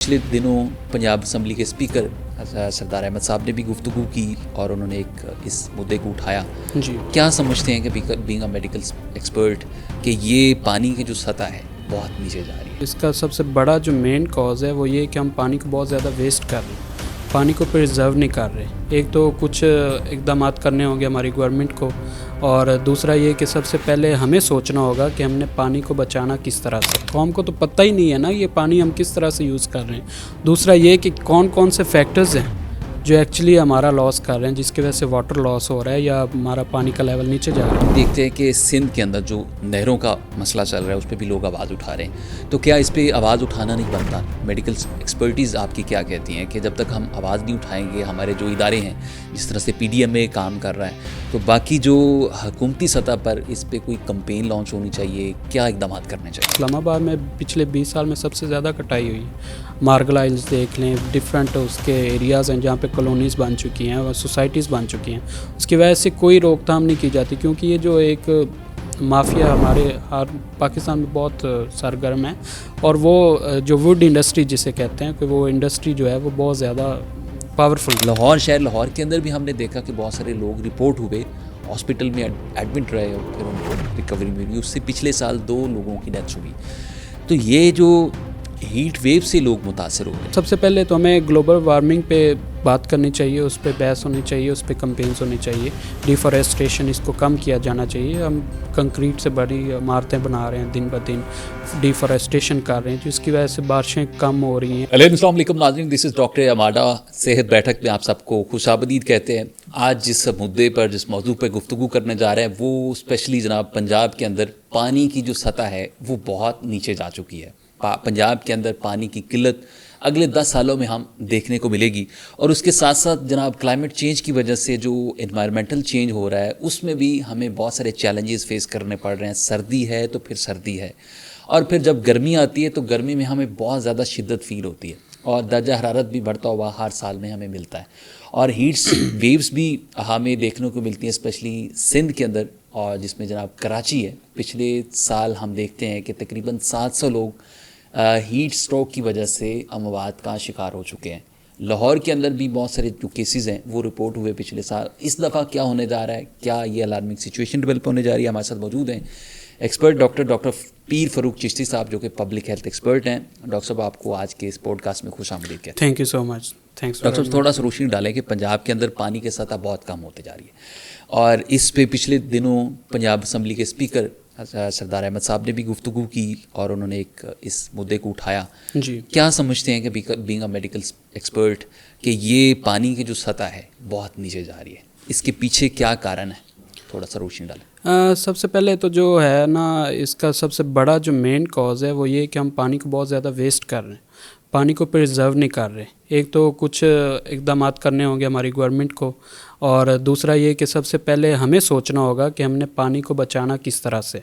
پچھلے دنوں پنجاب اسمبلی کے اسپیکر سردار احمد صاحب نے بھی گفتگو کی اور انہوں نے اس مدعے کو اٹھایا. جی کیا سمجھتے ہیں کہ بینگ اے میڈیکل ایکسپرٹ کہ یہ پانی کی جو سطح ہے بہت نیچے جا رہی ہے؟ اس کا سب سے بڑا جو مین کاز ہے وہ یہ کہ ہم پانی کو بہت زیادہ ویسٹ کر رہے ہیں, پانی کو پرزرو نہیں کر رہے. ایک تو کچھ اقدامات کرنے ہوں گے ہماری گورنمنٹ کو, اور دوسرا یہ کہ سب سے پہلے ہمیں سوچنا ہوگا کہ ہم نے پانی کو بچانا کس طرح سے. قوم کو تو پتہ ہی نہیں ہے نا یہ پانی ہم کس طرح سے یوز کر رہے ہیں. دوسرا یہ کہ کون کون سے فیکٹرز ہیں جو ایکچولی ہمارا لاس کر رہے ہیں, جس کی وجہ سے واٹر لاس ہو رہا ہے یا ہمارا پانی کا لیول نیچے جا رہا ہے. دیکھتے ہیں کہ سندھ کے اندر جو نہروں کا مسئلہ چل رہا ہے اس پہ بھی لوگ آواز اٹھا رہے ہیں, تو کیا اس پہ آواز اٹھانا نہیں بنتا؟ میڈیکل ایکسپرٹیز آپ کی کیا کہتی ہیں کہ جب تک ہم آواز نہیں اٹھائیں گے, ہمارے جو ادارے ہیں جس طرح سے PDMA کام کر رہا ہے, تو باقی جو حکومتی سطح پر اس پہ کوئی کمپین لانچ ہونی چاہیے, کیا اقدامات کرنے چاہیے؟ اسلام آباد میں پچھلے 20 سال میں سب سے زیادہ کٹائی ہوئی ہے. مارگل آئلز دیکھ لیں, ڈفرینٹ اس کے ایریاز ہیں جہاں پہ کالونیز بن چکی ہیں اور سوسائٹیز بن چکی ہیں. اس کی وجہ سے کوئی روک تھام نہیں کی جاتی, کیونکہ یہ جو ایک مافیا ہمارے پاکستان میں بہت سرگرم ہے, اور وہ جو ووڈ انڈسٹری جسے کہتے ہیں کہ وہ انڈسٹری جو ہے وہ بہت زیادہ پاورفل. لاہور کے اندر بھی ہم نے دیکھا کہ بہت سارے لوگ رپورٹ ہوئے, ہاسپٹل میں ایڈمٹ رہے اور پھر ان کو ریکوری ملی. اس سے پچھلے سال 2 لوگوں کی ڈیتھ ہوئی. تو یہ جو ہیٹ ویو سے لوگ متاثر ہو گئے. سب سے پہلے تو ہمیں گلوبل وارمنگ پہ بات کرنی چاہیے, اس پہ بحث ہونی چاہیے, اس پہ کمپینز ہونی چاہیے. ڈیفارسٹریشن اس کو کم کیا جانا چاہیے. ہم کنکریٹ سے بڑی عمارتیں بنا رہے ہیں, دن بدن ڈیفارسٹریشن کر رہے ہیں, جس کی وجہ سے بارشیں کم ہو رہی ہیں. السلام علیکم ناظرین, دس از ڈاکٹر اماڈا. صحت بیٹھک میں آپ سب کو خوش آمدید کہتے ہیں. آج جس مدعے پر, جس موضوع پہ گفتگو کرنے جا رہے ہیں وہ اسپیشلی جناب پنجاب کے اندر پانی کی جو سطح ہے وہ بہت نیچے جا چکی ہے. پنجاب کے اندر پانی کی قلت اگلے 10 سالوں میں ہم دیکھنے کو ملے گی, اور اس کے ساتھ ساتھ جناب کلائمیٹ چینج کی وجہ سے جو انوائرمنٹل چینج ہو رہا ہے اس میں بھی ہمیں بہت سارے چیلنجز فیس کرنے پڑ رہے ہیں. سردی ہے تو پھر سردی ہے, اور پھر جب گرمی آتی ہے تو گرمی میں ہمیں بہت زیادہ شدت فیل ہوتی ہے, اور درجہ حرارت بھی بڑھتا ہوا ہر سال میں ہمیں ملتا ہے, اور ہیٹس ویوز بھی ہمیں دیکھنے کو ملتی ہیں اسپیشلی سندھ کے اندر, اور جس میں جناب کراچی ہے. پچھلے سال ہم دیکھتے ہیں کہ تقریباً 700 لوگ ہیٹ سٹروک کی وجہ سے اموات کا شکار ہو چکے ہیں. لاہور کے اندر بھی بہت سارے جو کیسز ہیں وہ رپورٹ ہوئے پچھلے سال. اس دفعہ کیا ہونے جا رہا ہے, کیا یہ الارمنگ سچویشن ڈیولپ ہونے جا رہی ہے؟ ہمارے ساتھ موجود ہیں ایکسپرٹ ڈاکٹر پیر فاروق چشتی صاحب, جو کہ پبلک ہیلتھ ایکسپرٹ ہیں. ڈاکٹر صاحب, آپ کو آج کے اس پوڈ کاسٹ میں خوش آمدید کہتے ہیں. Thank you so much. Thanks. Doctor صاحب, تھوڑا سا روشنی ڈالیں کہ پنجاب کے اندر پانی کی سطح بہت کم ہوتے جا رہی ہے, اور اس پہ پچھلے دنوں پنجاب اسمبلی کے اسپیکر سردار احمد صاحب نے بھی گفتگو کی اور انہوں نے اس مدعے کو اٹھایا. جی کیا سمجھتے ہیں کہ بینگ اے میڈیکل ایکسپرٹ کہ یہ پانی کی جو سطح ہے بہت نیچے جا رہی ہے, اس کے پیچھے کیا کارن ہے؟ تھوڑا سا روشنی ڈالیں. سب سے پہلے تو جو ہے نا, اس کا سب سے بڑا جو مین کاز ہے وہ یہ کہ ہم پانی کو بہت زیادہ ویسٹ کر رہے ہیں, پانی کو پرزرو نہیں کر رہے. ایک تو کچھ اقدامات کرنے ہوں گے ہماری گورنمنٹ کو, اور دوسرا یہ کہ سب سے پہلے ہمیں سوچنا ہوگا کہ ہم نے پانی کو بچانا کس طرح سے.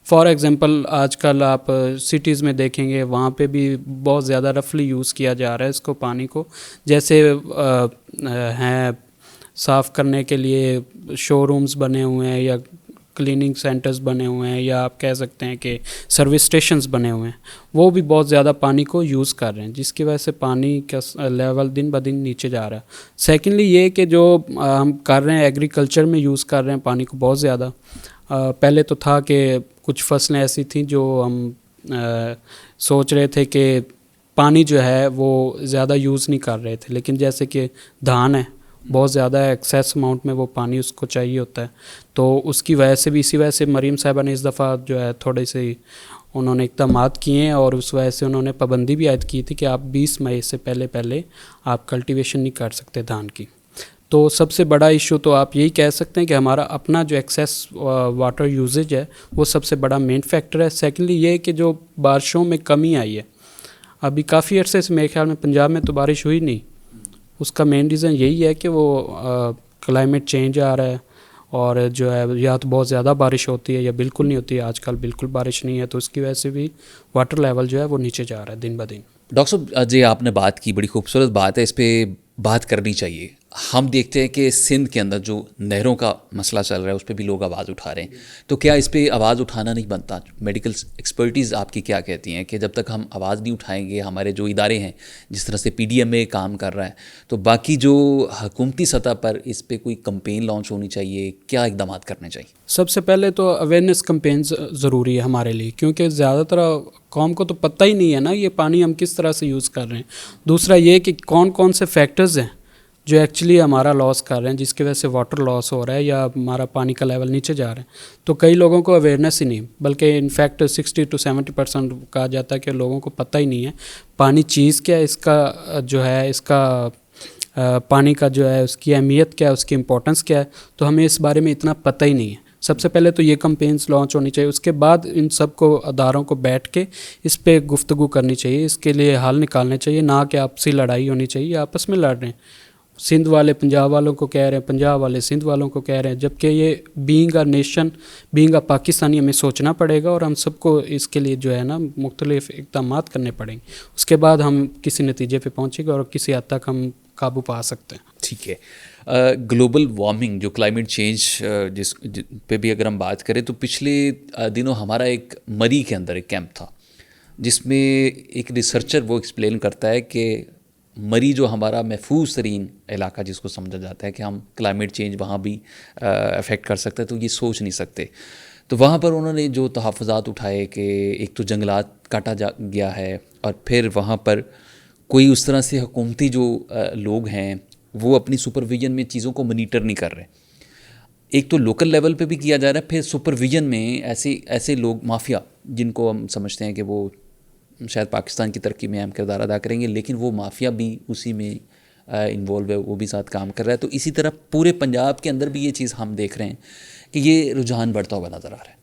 فار ایگزامپل آج کل آپ سٹیز میں دیکھیں گے, وہاں پہ بھی بہت زیادہ رفلی یوز کیا جا رہا ہے اس کو, پانی کو. جیسے ہیں صاف کرنے کے لیے شو رومز بنے ہوئے ہیں, یا کلیننگ سینٹرز بنے ہوئے ہیں, یا آپ کہہ سکتے ہیں کہ سروس اسٹیشنز بنے ہوئے ہیں, وہ بھی بہت زیادہ پانی کو یوز کر رہے ہیں, جس کی وجہ سے پانی کا لیول دن بدن نیچے جا رہا ہے. سیکنڈلی یہ کہ جو ہم کر رہے ہیں ایگریکلچر میں یوز کر رہے ہیں پانی کو بہت زیادہ. پہلے تو تھا کہ کچھ فصلیں ایسی تھیں جو ہم سوچ رہے تھے کہ پانی جو ہے وہ زیادہ یوز نہیں کر رہے تھے, لیکن جیسے کہ دھان ہے, بہت زیادہ ایکسیس اماؤنٹ میں وہ پانی اس کو چاہیے ہوتا ہے, تو اس کی وجہ سے بھی, اسی وجہ سے مریم صاحبہ نے اس دفعہ جو ہے تھوڑے سے انہوں نے اقدامات کیے ہیں, اور اس وجہ سے انہوں نے پابندی بھی عائد کی تھی کہ آپ 20 مئی سے پہلے آپ کلٹیویشن نہیں کر سکتے دھان کی. تو سب سے بڑا ایشو تو آپ یہی کہہ سکتے ہیں کہ ہمارا اپنا جو ایکسیس واٹر یوزیج ہے وہ سب سے بڑا مین فیکٹر ہے. سیکنڈلی یہ کہ جو بارشوں میں کمی آئی ہے, ابھی کافی عرصے سے میرے خیال میں پنجاب میں تو بارش ہوئی نہیں. اس کا مین ریزن یہی ہے کہ وہ کلائمیٹ چینج آ رہا ہے, اور جو ہے یا تو بہت زیادہ بارش ہوتی ہے یا بالکل نہیں ہوتی ہے. آج کل بالکل بارش نہیں ہے, تو اس کی وجہ سے بھی واٹر لیول جو ہے وہ نیچے جا رہا ہے دن بدن. ڈاکٹر صاحب, جی آپ نے بات کی, بڑی خوبصورت بات ہے, اس پہ بات کرنی چاہیے. ہم دیکھتے ہیں کہ سندھ کے اندر جو نہروں کا مسئلہ چل رہا ہے اس پہ بھی لوگ آواز اٹھا رہے ہیں، تو کیا اس پہ آواز اٹھانا نہیں بنتا؟ میڈیکل ایکسپرٹیز آپ کی کیا کہتی ہیں کہ جب تک ہم آواز نہیں اٹھائیں گے، ہمارے جو ادارے ہیں جس طرح سے PDMA کام کر رہا ہے، تو باقی جو حکومتی سطح پر اس پہ کوئی کمپین لانچ ہونی چاہیے، کیا اقدامات کرنے چاہیے؟ سب سے پہلے تو اویئرنیس کمپینز ضروری ہے ہمارے لیے، کیونکہ زیادہ تر قوم کو تو پتہ ہی نہیں ہے نا یہ پانی ہم کس طرح سے یوز کر رہے ہیں۔ دوسرا یہ کہ کون کون سے فیکٹرز ہیں جو ایکچولی ہمارا لاس کر رہے ہیں، جس کی وجہ سے واٹر لاس ہو رہا ہے یا ہمارا پانی کا لیول نیچے جا رہا ہے۔ تو کئی لوگوں کو اویئرنیس ہی نہیں، بلکہ انفیکٹ 60 to 70% کہا جاتا ہے کہ لوگوں کو پتہ ہی نہیں ہے پانی چیز کیا ہے، اس کا جو ہے اس کا پانی کا جو ہے اس کی اہمیت کیا ہے، اس کی امپورٹنس کیا ہے، تو ہمیں اس بارے میں اتنا پتہ ہی نہیں ہے۔ سب سے پہلے تو یہ کمپینز لانچ ہونی چاہیے، اس کے بعد ان سب کو اداروں کو بیٹھ کے اس پہ گفتگو کرنی چاہیے، اس کے لیے حل نکالنے چاہیے، نہ کہ آپسی لڑائی ہونی چاہیے، آپس میں لڑ رہے ہیں، سندھ والے پنجاب والوں کو کہہ رہے ہیں، پنجاب والے سندھ والوں کو کہہ رہے ہیں، جبکہ یہ being a nation, being a Pakistani ہمیں سوچنا پڑے گا، اور ہم سب کو اس کے لیے جو ہے نا مختلف اقدامات کرنے پڑیں گے، اس کے بعد ہم کسی نتیجے پہ پہنچیں گے اور کسی حد تک ہم قابو پا سکتے ہیں۔ ٹھیک ہے، گلوبل وارمنگ جو کلائمیٹ چینج جس پہ بھی اگر ہم بات کریں، تو پچھلے دنوں ہمارا ایک مری کے اندر ایک کیمپ تھا جس میں ایک ریسرچر وہ ایکسپلین کرتا ہے کہ مری جو ہمارا محفوظ ترین علاقہ جس کو سمجھا جاتا ہے کہ ہم کلائمیٹ چینج وہاں بھی افیکٹ کر سکتے ہیں، تو یہ سوچ نہیں سکتے۔ تو وہاں پر انہوں نے جو تحفظات اٹھائے کہ ایک تو جنگلات کاٹا گیا ہے، اور پھر وہاں پر کوئی اس طرح سے حکومتی جو لوگ ہیں وہ اپنی سپرویژن میں چیزوں کو مانیٹر نہیں کر رہے۔ ایک تو لوکل لیول پہ بھی کیا جا رہا ہے، پھر سپرویژن میں ایسے لوگ مافیا جن کو ہم سمجھتے ہیں کہ وہ شاید پاکستان کی ترقی میں اہم کردار ادا کریں گے، لیکن وہ مافیا بھی اسی میں انوالو ہے، وہ بھی ساتھ کام کر رہا ہے۔ تو اسی طرح پورے پنجاب کے اندر بھی یہ چیز ہم دیکھ رہے ہیں کہ یہ رجحان بڑھتا ہوا نظر آ رہا ہے۔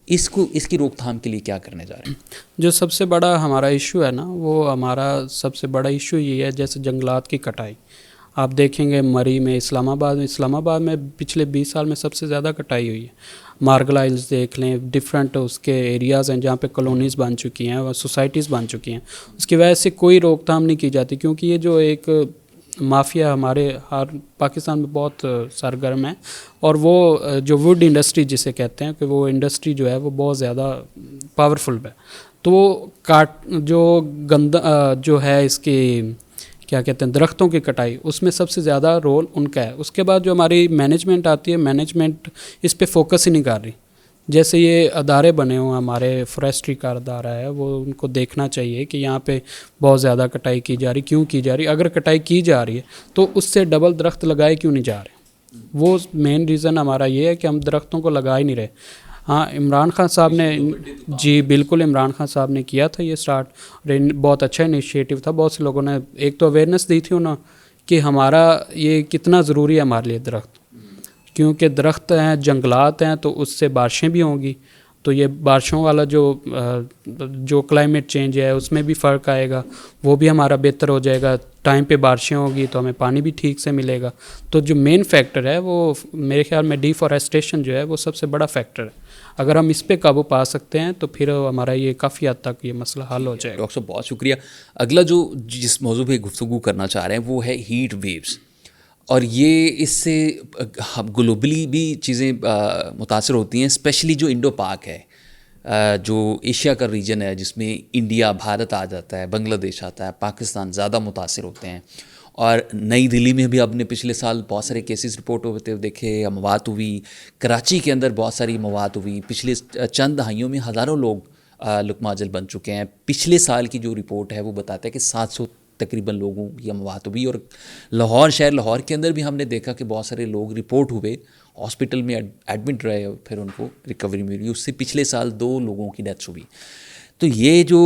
اس کی روک تھام کے لیے کیا کرنے جا رہے ہیں؟ جو سب سے بڑا ہمارا ایشو ہے نا، وہ ہمارا سب سے بڑا ایشو یہ ہے، جیسے جنگلات کی کٹائی آپ دیکھیں گے مری میں، اسلام آباد میں پچھلے 20 سال میں سب سے زیادہ کٹائی ہوئی ہے۔ مارگل آئلز دیکھ لیں، ڈفرینٹ اس کے ایریاز ہیں جہاں پہ کالونیز بن چکی ہیں اور سوسائٹیز بن چکی ہیں، اس کی وجہ سے کوئی روک تھام نہیں کی جاتی، کیونکہ یہ جو ایک مافیا ہمارے ہر پاکستان میں بہت سرگرم ہے، اور وہ جو ووڈ انڈسٹری جسے کہتے ہیں کہ وہ انڈسٹری جو ہے وہ بہت زیادہ پاورفل ہے، تو وہ جو ہے اس کی کیا کہتے ہیں درختوں کی کٹائی، اس میں سب سے زیادہ رول ان کا ہے۔ اس کے بعد جو ہماری مینجمنٹ آتی ہے، مینجمنٹ اس پہ فوکس ہی نہیں کر رہی۔ جیسے یہ ادارے بنے ہوئے ہمارے فوریسٹری کا ادارہ ہے، وہ ان کو دیکھنا چاہیے کہ یہاں پہ بہت زیادہ کٹائی کی جا رہی، کیوں کی جا رہی، اگر کٹائی کی جا رہی ہے تو اس سے ڈبل درخت لگائے کیوں نہیں جا رہے۔ وہ مین ریزن ہمارا یہ ہے کہ ہم درختوں کو لگا ہی نہیں رہے۔ ہاں، عمران خان صاحب نے، جی بالکل عمران خان صاحب نے کیا تھا یہ سٹارٹ، بہت اچھا انیشیٹو تھا۔ بہت سے لوگوں نے ایک تو اویئرنیس دی تھی انہوں کہ ہمارا یہ کتنا ضروری ہے ہمارے لیے درخت، کیونکہ درخت ہیں، جنگلات ہیں، تو اس سے بارشیں بھی ہوں گی، تو یہ بارشوں والا جو کلائمیٹ چینج ہے اس میں بھی فرق آئے گا، وہ بھی ہمارا بہتر ہو جائے گا، ٹائم پہ بارشیں ہوگی تو ہمیں پانی بھی ٹھیک سے ملے گا۔ تو جو مین فیکٹر ہے وہ میرے خیال میں ڈیفارسٹیشن جو ہے وہ سب سے بڑا فیکٹر ہے۔ اگر ہم اس پہ قابو پا سکتے ہیں تو پھر ہمارا یہ کافی حد تک یہ مسئلہ حل ہو جائے گا۔ ڈاکٹر صاحب بہت شکریہ۔ اگلا جس موضوع پہ گفتگو کرنا چاہ رہے ہیں وہ ہے ہیٹ ویوز، اور یہ اس سے گلوبلی بھی چیزیں متاثر ہوتی ہیں، اسپیشلی جو انڈو پاک ہے، جو ایشیا کا ریجن ہے جس میں انڈیا، بھارت آ جاتا ہے، بنگلہ دیش آتا ہے، پاکستان زیادہ متاثر ہوتے ہیں۔ اور نئی دلی میں بھی اب نے پچھلے سال بہت سارے کیسز رپورٹ ہوتے دیکھے، موات ہوئی، کراچی کے اندر بہت ساری موات ہوئی، پچھلے چند دہائیوں میں ہزاروں لوگ لقمہ اجل بن چکے ہیں۔ پچھلے سال کی جو رپورٹ ہے وہ بتاتا ہے کہ 700 تقریباً لوگوں کی موات ہوئی، اور لاہور کے اندر بھی ہم نے دیکھا کہ بہت سارے لوگ رپورٹ ہوئے، ہاسپٹل میں ایڈمٹ رہے، اور پھر ان کو ریکوری ملی۔ اس سے پچھلے سال 2 لوگوں کی ڈیتھ ہوئی۔ تو یہ جو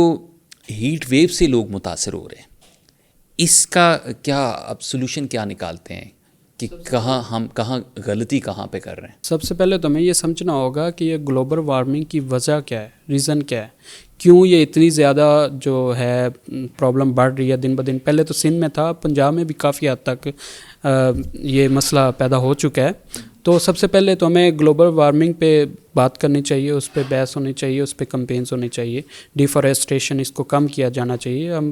ہیٹ ویو سے لوگ متاثر ہو رہے ہیں، اس کا کیا اب سلوشن کیا نکالتے ہیں کہ کہاں غلطی کہاں پہ کر رہے ہیں؟ سب سے پہلے تو ہمیں یہ سمجھنا ہوگا کہ یہ گلوبل وارمنگ کی وجہ کیا ہے، ریزن کیا ہے، کیوں یہ اتنی زیادہ جو ہے پرابلم بڑھ رہی ہے دن بدن۔ پہلے تو سندھ میں تھا، پنجاب میں بھی کافی حد تک یہ مسئلہ پیدا ہو چکا ہے۔ تو سب سے پہلے تو ہمیں گلوبل وارمنگ پہ بات کرنی چاہیے، اس پہ بحث ہونی چاہیے، اس پہ کمپینز ہونی چاہیے، ڈیفارسٹیشن اس کو کم کیا جانا چاہیے۔ ہم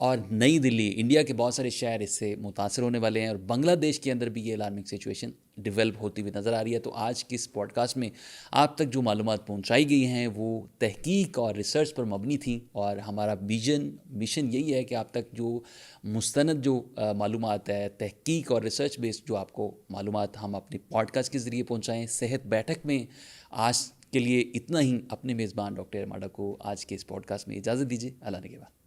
اور نئی دلی, انڈیا کے بہت سارے شہر اس سے متاثر ہونے والے ہیں, اور بنگلہ دیش کے اندر بھی یہ الارمنگ سچویشن ڈیولپ ہوتی ہوئی نظر آ رہی ہے. تو آج کی اس پوڈ کاسٹ میں آپ تک جو معلومات پہنچائی گئی ہیں وہ تحقیق اور ریسرچ پر مبنی تھیں, اور ہمارا مشن یہی ہے کہ آپ تک جو مستند جو معلومات ہے, تحقیق اور ریسرچ بیسڈ جو آپ کو معلومات, ہم اپنی پوڈ کاسٹ کے ذریعے پہنچائیں. صحت بیٹھک میں آج کے لیے اتنا ہی. اپنے میزبان ڈاکٹر اماڈا کو آج کے اس پوڈ کاسٹ میں اجازت دیجیے. اللہ نے کے بعد.